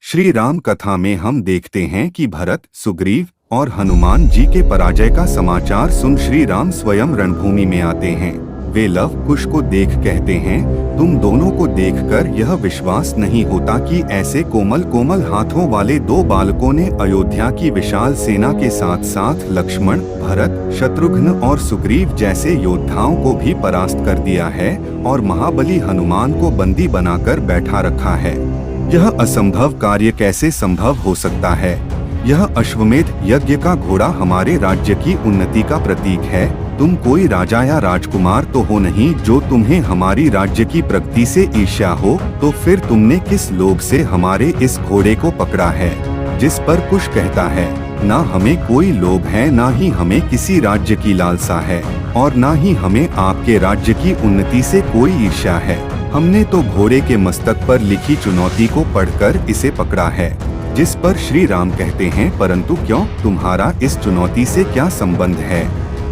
श्री राम कथा में हम देखते हैं कि भरत, सुग्रीव और हनुमान जी के पराजय का समाचार सुन श्री राम स्वयं रणभूमि में आते हैं। वे लव कुश को देख कहते हैं, तुम दोनों को देखकर यह विश्वास नहीं होता कि ऐसे कोमल कोमल हाथों वाले दो बालकों ने अयोध्या की विशाल सेना के साथ साथ लक्ष्मण, भरत, शत्रुघ्न और सुग्रीव जैसे योद्धाओं को भी परास्त कर दिया है और महाबली हनुमान को बंदी बनाकर बैठा रखा है। यह असंभव कार्य कैसे संभव हो सकता है? यह अश्वमेध यज्ञ का घोड़ा हमारे राज्य की उन्नति का प्रतीक है। तुम कोई राजा या राजकुमार तो हो नहीं जो तुम्हें हमारी राज्य की प्रगति से ईर्ष्या हो, तो फिर तुमने किस लोभ से हमारे इस घोड़े को पकड़ा है? जिस पर कुश कहता है, ना हमें कोई लोभ है, ना ही हमें किसी राज्य की लालसा है और ना ही हमें आपके राज्य की उन्नति से कोई ईर्ष्या है। हमने तो घोड़े के मस्तक पर लिखी चुनौती को पढ़कर इसे पकड़ा है। जिस पर श्री राम कहते हैं, परंतु क्यों, तुम्हारा इस चुनौती से क्या संबंध है?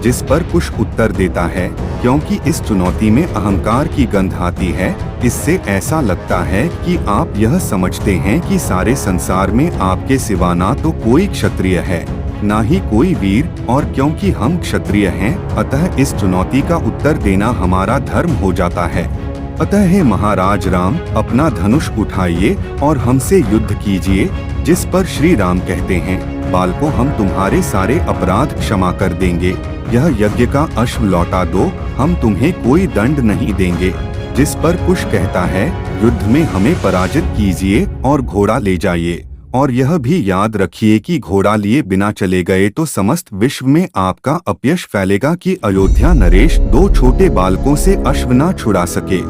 जिस पर कुश उत्तर देता है, क्योंकि इस चुनौती में अहंकार की गंध आती है। इससे ऐसा लगता है कि आप यह समझते हैं कि सारे संसार में आपके सिवा ना तो कोई क्षत्रिय है, ना ही कोई वीर, और क्योंकि हम क्षत्रिय हैं, अतः इस चुनौती का उत्तर देना हमारा धर्म हो जाता है। अतः हे महाराज राम, अपना धनुष उठाइए और हमसे युद्ध कीजिए। जिस पर श्री राम कहते हैं, बालकों, हम तुम्हारे सारे अपराध क्षमा कर देंगे। यह यज्ञ का अश्व लौटा दो, हम तुम्हें कोई दंड नहीं देंगे। जिस पर कुश कहता है, युद्ध में हमें पराजित कीजिए और घोड़ा ले जाइए, और यह भी याद रखिए कि घोड़ा लिए बिना चले गए तो समस्त विश्व में आपका अपयश फैलेगा कि अयोध्या नरेश दो छोटे बालकों से अश्व न छुड़ा सके।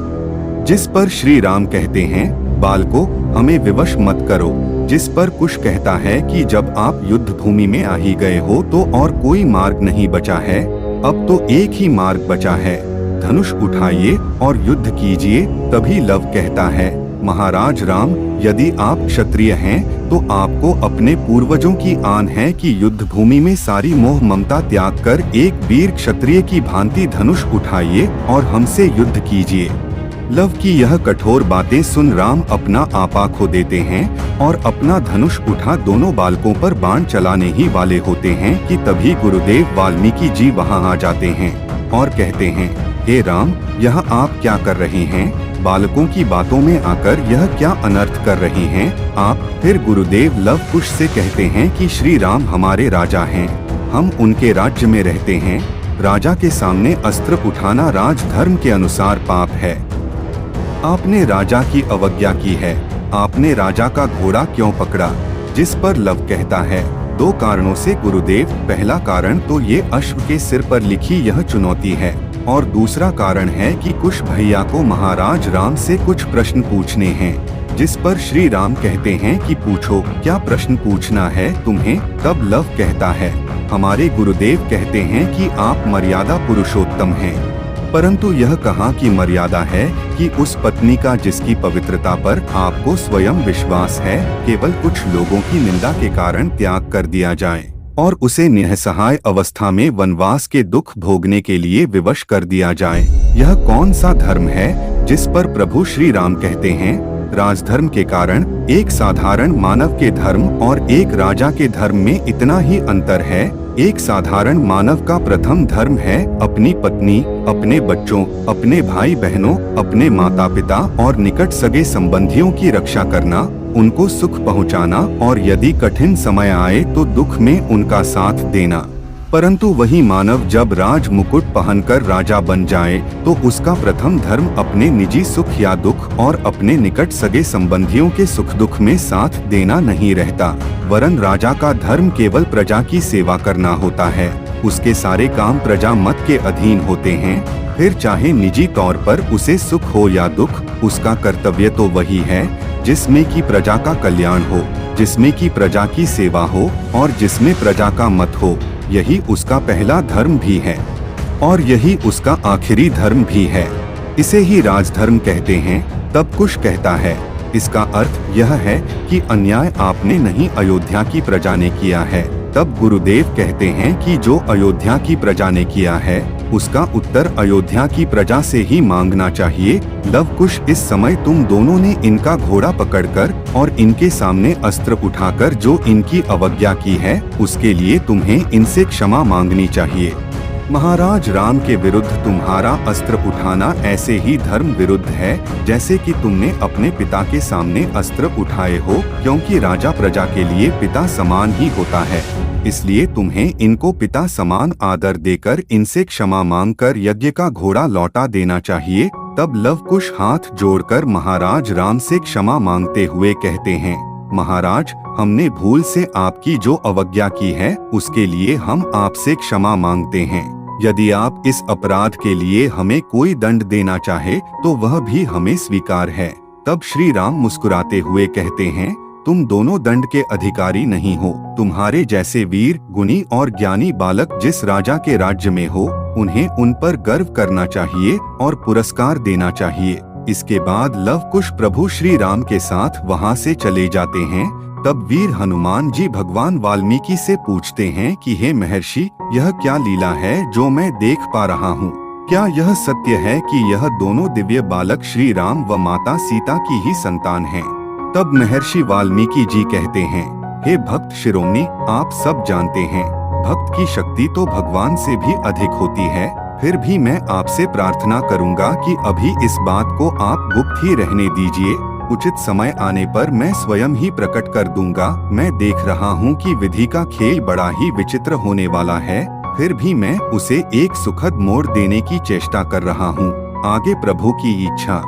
जिस पर श्री राम कहते हैं, बालकों, हमें विवश मत करो। जिस पर कुश कहता है कि जब आप युद्ध भूमि में आ ही गए हो तो और कोई मार्ग नहीं बचा है, अब तो एक ही मार्ग बचा है, धनुष उठाइए और युद्ध कीजिए। तभी लव कहता है, महाराज राम, यदि आप क्षत्रिय हैं तो आपको अपने पूर्वजों की आन है कि युद्ध भूमि में सारी मोह ममता त्याग कर एक वीर क्षत्रिय की भांति धनुष उठाइए और हमसे युद्ध कीजिए। लव की यह कठोर बातें सुन राम अपना आपा खो देते हैं और अपना धनुष उठा दोनों बालकों पर बाण चलाने ही वाले होते हैं कि तभी गुरुदेव वाल्मीकि जी वहां आ जाते हैं और कहते हैं, हे राम, यह आप क्या कर रहे हैं? बालकों की बातों में आकर यह क्या अनर्थ कर रहे हैं आप? फिर गुरुदेव लव कुश से कहते हैं कि श्री राम हमारे राजा हैं, हम उनके राज्य में रहते हैं। राजा के सामने अस्त्र उठाना राजधर्म के अनुसार पाप है। आपने राजा की अवज्ञा की है, आपने राजा का घोड़ा क्यों पकड़ा? जिस पर लव कहता है, दो कारणों से गुरुदेव। पहला कारण तो ये अश्व के सिर पर लिखी यह चुनौती है, और दूसरा कारण है कि कुश भैया को महाराज राम से कुछ प्रश्न पूछने हैं। जिस पर श्री राम कहते हैं कि पूछो, क्या प्रश्न पूछना है तुम्हें? तब लव कहता है, हमारे गुरुदेव कहते हैं कि आप मर्यादा पुरुषोत्तम हैं, परंतु यह कहाँ की मर्यादा है कि उस पत्नी का जिसकी पवित्रता पर आपको स्वयं विश्वास है, केवल कुछ लोगों की निंदा के कारण त्याग कर दिया जाए और उसे निःसहाय अवस्था में वनवास के दुख भोगने के लिए विवश कर दिया जाए। यह कौन सा धर्म है? जिस पर प्रभु श्री राम कहते हैं, राजधर्म के कारण एक साधारण मानव के धर्म और एक राजा के धर्म में इतना ही अंतर है। एक साधारण मानव का प्रथम धर्म है अपनी पत्नी, अपने बच्चों, अपने भाई बहनों, अपने माता पिता और निकट सगे संबंधियों की रक्षा करना, उनको सुख पहुंचाना और यदि कठिन समय आए तो दुख में उनका साथ देना। परंतु वही मानव जब राज मुकुट पहनकर राजा बन जाए तो उसका प्रथम धर्म अपने निजी सुख या दुख और अपने निकट सगे संबंधियों के सुख दुख में साथ देना नहीं रहता, वरन राजा का धर्म केवल प्रजा की सेवा करना होता है। उसके सारे काम प्रजा मत के अधीन होते हैं। फिर चाहे निजी तौर पर उसे सुख हो या दुख, उसका कर्तव्य तो वही है जिसमें कि प्रजा का कल्याण हो, जिसमें कि प्रजा की सेवा हो और जिसमें प्रजा का मत हो। यही उसका पहला धर्म भी है और यही उसका आखिरी धर्म भी है। इसे ही राजधर्म कहते हैं। तब कुश कहता है, इसका अर्थ यह है कि अन्याय आपने नहीं, अयोध्या की प्रजा ने किया है। तब गुरुदेव कहते हैं कि जो अयोध्या की प्रजा ने किया है उसका उत्तर अयोध्या की प्रजा से ही मांगना चाहिए। लव कुश, इस समय तुम दोनों ने इनका घोड़ा पकड़कर और इनके सामने अस्त्र उठाकर जो इनकी अवज्ञा की है, उसके लिए तुम्हें इनसे क्षमा मांगनी चाहिए। महाराज राम के विरुद्ध तुम्हारा अस्त्र उठाना ऐसे ही धर्म विरुद्ध है जैसे कि तुमने अपने पिता के सामने अस्त्र उठाए हो, क्योंकि राजा प्रजा के लिए पिता समान ही होता है। इसलिए तुम्हें इनको पिता समान आदर देकर इनसे क्षमा मांगकर यज्ञ का घोड़ा लौटा देना चाहिए। तब लव कुश हाथ जोड़कर महाराज राम से क्षमा मांगते हुए कहते हैं, महाराज, हमने भूल से आपकी जो अवज्ञा की है उसके लिए हम आपसे क्षमा मांगते हैं। यदि आप इस अपराध के लिए हमें कोई दंड देना चाहे तो वह भी हमें स्वीकार है। तब श्री राम मुस्कुराते हुए कहते हैं, तुम दोनों दंड के अधिकारी नहीं हो। तुम्हारे जैसे वीर, गुणी और ज्ञानी बालक जिस राजा के राज्य में हो, उन्हें उन पर गर्व करना चाहिए और पुरस्कार देना चाहिए। इसके बाद लव कुश प्रभु श्री राम के साथ वहां से चले जाते हैं। तब वीर हनुमान जी भगवान वाल्मीकि से पूछते हैं कि हे महर्षि, यह क्या लीला है जो मैं देख पा रहा हूँ? क्या यह सत्य है कि यह दोनों दिव्य बालक श्री राम व माता सीता की ही संतान हैं? तब महर्षि वाल्मीकि जी कहते हैं, हे भक्त शिरोमणि, आप सब जानते हैं, भक्त की शक्ति तो भगवान से भी अधिक होती है। फिर भी मैं आपसे प्रार्थना करूंगा कि अभी इस बात को आप गुप्त ही रहने दीजिए। उचित समय आने पर मैं स्वयं ही प्रकट कर दूंगा। मैं देख रहा हूँ कि विधि का खेल बड़ा ही विचित्र होने वाला है, फिर भी मैं उसे एक सुखद मोड़ देने की चेष्टा कर रहा हूँ। आगे प्रभु की इच्छा।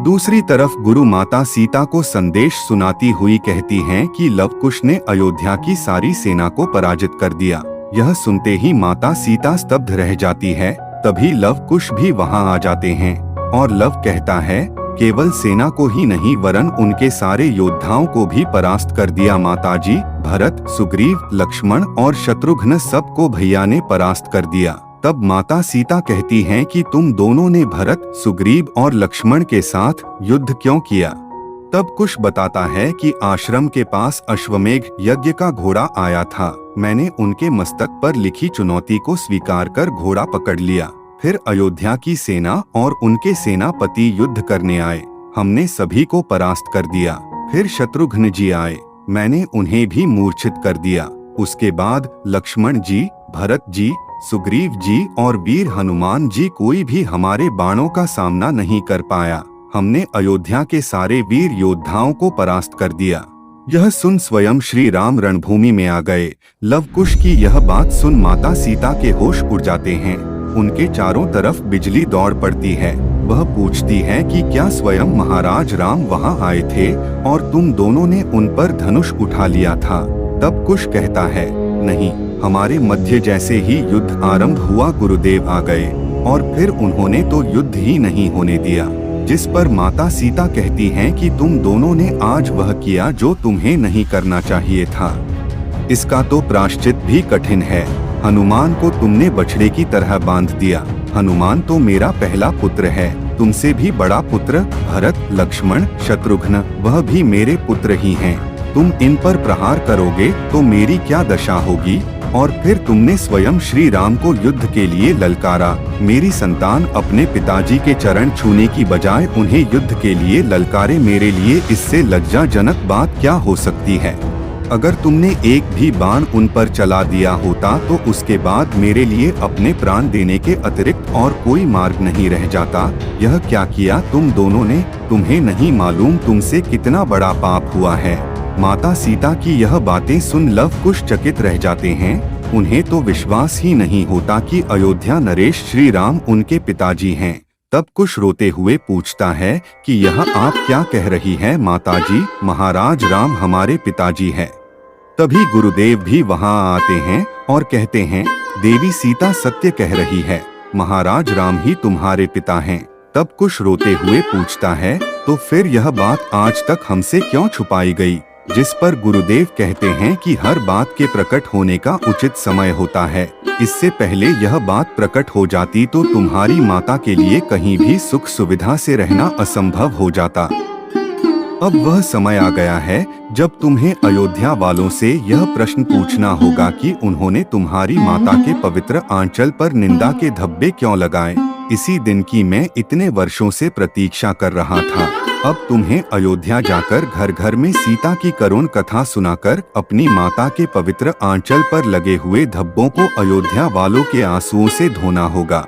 दूसरी तरफ गुरु माता सीता को संदेश सुनाती हुई कहती हैं कि लव कुश ने अयोध्या की सारी सेना को पराजित कर दिया। यह सुनते ही माता सीता स्तब्ध रह जाती है। तभी लव कुश भी वहां आ जाते हैं और लव कहता है, केवल सेना को ही नहीं वरन उनके सारे योद्धाओं को भी परास्त कर दिया माताजी। भरत, सुग्रीव, लक्ष्मण और शत्रुघ्न सबको भैया ने परास्त कर दिया। तब माता सीता कहती हैं कि तुम दोनों ने भरत, सुग्रीव और लक्ष्मण के साथ युद्ध क्यों किया? तब कुश बताता है कि आश्रम के पास अश्वमेघ यज्ञ का घोड़ा आया था। मैंने उनके मस्तक पर लिखी चुनौती को स्वीकार कर घोड़ा पकड़ लिया। फिर अयोध्या की सेना और उनके सेनापति युद्ध करने आए। हमने सभी को परास्त कर दिया। फिर शत्रुघ्न जी आए, मैंने उन्हें भी मूर्छित कर दिया। उसके बाद लक्ष्मण जी, भरत जी, सुग्रीव जी और वीर हनुमान जी कोई भी हमारे बाणों का सामना नहीं कर पाया। हमने अयोध्या के सारे वीर योद्धाओं को परास्त कर दिया। यह सुन स्वयं श्री राम रणभूमि में आ गए। लव कुश की यह बात सुन माता सीता के होश उड़ जाते हैं। उनके चारों तरफ बिजली दौड़ पड़ती है। वह पूछती है कि क्या स्वयं महाराज राम वहां आए थे और तुम दोनों ने उन पर धनुष उठा लिया था? तब कुश कहता है, नहीं, हमारे मध्य जैसे ही युद्ध आरंभ हुआ गुरुदेव आ गए और फिर उन्होंने तो युद्ध ही नहीं होने दिया। जिस पर माता सीता कहती हैं कि तुम दोनों ने आज वह किया जो तुम्हें नहीं करना चाहिए था। इसका तो प्रायश्चित भी कठिन है। हनुमान को तुमने बछड़े की तरह बांध दिया। हनुमान तो मेरा पहला पुत्र है। तुमसे भी बड़ा पुत्र भरत, लक्ष्मण, शत्रुघ्न वह भी मेरे पुत्र ही हैं। तुम इन पर प्रहार करोगे तो मेरी क्या दशा होगी? और फिर तुमने स्वयं श्री राम को युद्ध के लिए ललकारा। मेरी संतान अपने पिताजी के चरण छूने की बजाय उन्हें युद्ध के लिए ललकारे। मेरे लिए इससे लज्जाजनक बात क्या हो सकती है? अगर तुमने एक भी बाण उन पर चला दिया होता तो उसके बाद मेरे लिए अपने प्राण देने के अतिरिक्त और कोई मार्ग नहीं रह जाता। यह क्या किया तुम दोनों ने? तुम्हें नहीं मालूम तुमसे कितना बड़ा पाप हुआ है। माता सीता की यह बातें सुन लव कुश चकित रह जाते हैं। उन्हें तो विश्वास ही नहीं होता कि अयोध्या नरेश श्री राम उनके पिताजी हैं। तब कुश रोते हुए पूछता है कि यह आप क्या कह रही है माताजी? महाराज राम हमारे पिताजी हैं। तभी गुरुदेव भी वहां आते हैं और कहते हैं, देवी सीता सत्य कह रही है, महाराज राम ही तुम्हारे पिता हैं। तब कुश रोते हुए पूछता है, तो फिर यह बात आज तक हमसे क्यों छुपाई गई? जिस पर गुरुदेव कहते हैं कि हर बात के प्रकट होने का उचित समय होता है। इससे पहले यह बात प्रकट हो जाती तो तुम्हारी माता के लिए कहीं भी सुख सुविधा से रहना असंभव हो जाता। अब वह समय आ गया है जब तुम्हें अयोध्या वालों से यह प्रश्न पूछना होगा कि उन्होंने तुम्हारी माता के पवित्र आंचल पर निंदा के धब्बे क्यों लगाए। इसी दिन की मैं इतने वर्षों से प्रतीक्षा कर रहा था। अब तुम्हें अयोध्या जाकर घर घर में सीता की करुण कथा सुनाकर अपनी माता के पवित्र आंचल पर लगे हुए धब्बों को अयोध्या वालों के आंसुओं से धोना होगा।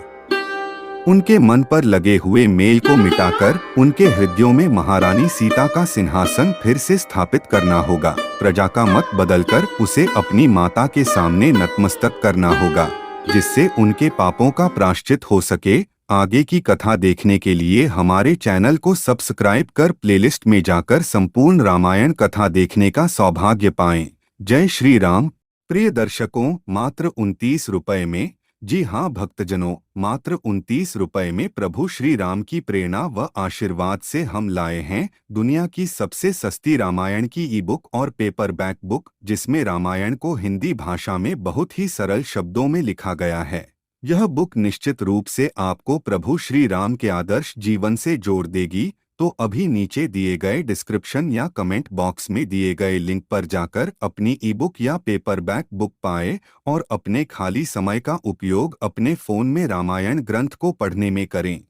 उनके मन पर लगे हुए मेल को मिटाकर उनके हृदयों में महारानी सीता का सिंहासन फिर से स्थापित करना होगा। प्रजा का मत बदलकर उसे अपनी माता के सामने नतमस्तक करना होगा, जिससे उनके पापों का प्रायश्चित हो सके। आगे की कथा देखने के लिए हमारे चैनल को सब्सक्राइब कर प्लेलिस्ट में जाकर संपूर्ण रामायण कथा देखने का सौभाग्य पाएं। जय श्री राम। प्रिय दर्शकों, मात्र 29 रुपए में, जी हाँ भक्तजनों, मात्र 29 रुपए में प्रभु श्री राम की प्रेरणा व आशीर्वाद से हम लाए हैं दुनिया की सबसे सस्ती रामायण की ई बुक और पेपरबैक बुक, जिसमें रामायण को हिंदी भाषा में बहुत ही सरल शब्दों में लिखा गया है। यह बुक निश्चित रूप से आपको प्रभु श्री राम के आदर्श जीवन से जोड़ देगी। तो अभी नीचे दिए गए डिस्क्रिप्शन या कमेंट बॉक्स में दिए गए लिंक पर जाकर अपनी ई बुक या पेपरबैक बुक पाएं और अपने खाली समय का उपयोग अपने फोन में रामायण ग्रंथ को पढ़ने में करें।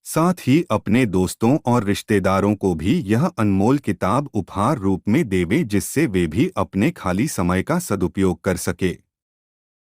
साथ ही अपने दोस्तों और रिश्तेदारों को भी यह अनमोल किताब उपहार रूप में देवें, जिससे वे भी अपने खाली समय का सदुपयोग कर सके।